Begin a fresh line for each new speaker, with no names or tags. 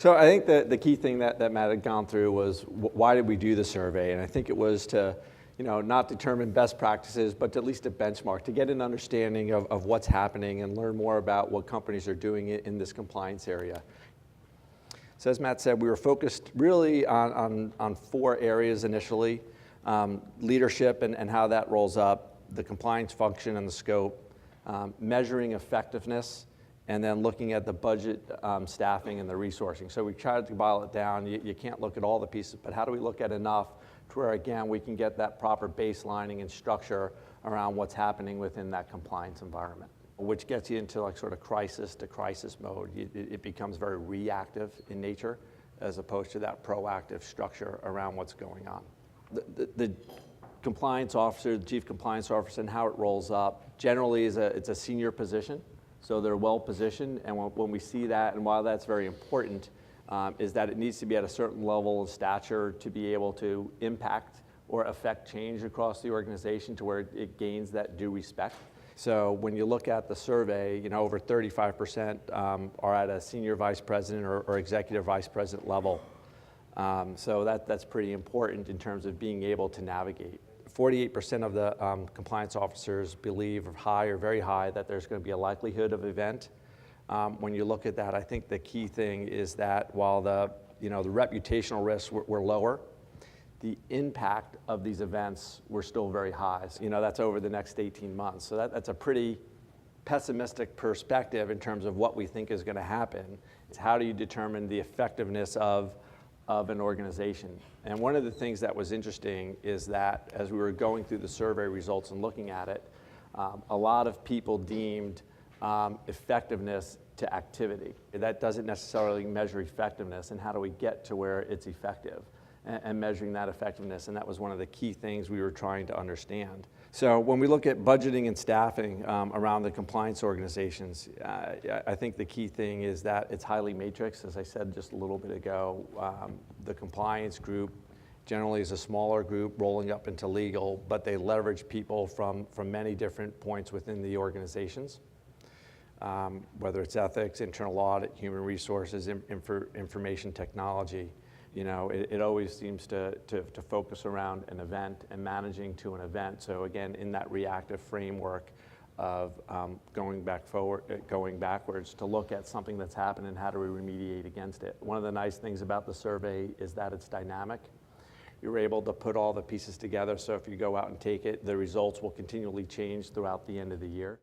So I think that the key thing that Matt had gone through was why did we do the survey? And I think it was to, not determine best practices, but to at least a benchmark, to get an understanding of what's happening and learn more about what companies are doing in this compliance area. So as Matt said, we were focused really on 4 areas initially: leadership and how that rolls up, the compliance function and the scope, measuring effectiveness, and then looking at the budget, staffing, and the resourcing. So we tried to boil it down. You can't look at all the pieces, but how do we look at enough to where, again, we can get that proper baselining and structure around what's happening within that compliance environment, which gets you into like sort of crisis to crisis mode. It becomes very reactive in nature as opposed to that proactive structure around what's going on. The compliance officer, the chief compliance officer, and how it rolls up generally it's a senior position. So they're well positioned, and when we see that, and while that's very important, is that it needs to be at a certain level of stature to be able to impact or affect change across the organization to where it gains that due respect. So when you look at the survey, over 35% are at a senior vice president or executive vice president level. So that's pretty important in terms of being able to navigate. 48% of the compliance officers believe high or very high that there's going to be a likelihood of event. When you look at that, I think the key thing is that while the reputational risks were lower, the impact of these events were still very high. So, that's over the next 18 months. So that's a pretty pessimistic perspective in terms of what we think is going to happen. It's how do you determine the effectiveness of an organization? And one of the things that was interesting is that as we were going through the survey results and looking at it, a lot of people deemed effectiveness to activity. That doesn't necessarily measure effectiveness, and how do we get to where it's effective and measuring that effectiveness, and that was one of the key things we were trying to understand. So when we look at budgeting and staffing around the compliance organizations, I think the key thing is that it's highly matrixed. As I said just a little bit ago, the compliance group generally is a smaller group rolling up into legal, but they leverage people from many different points within the organizations, whether it's ethics, internal audit, human resources, information technology. It always seems to focus around an event and managing to an event. So again, in that reactive framework of going backwards to look at something that's happened and how do we remediate against it. One of the nice things about the survey is that it's dynamic. You're able to put all the pieces together, so if you go out and take it, the results will continually change throughout the end of the year.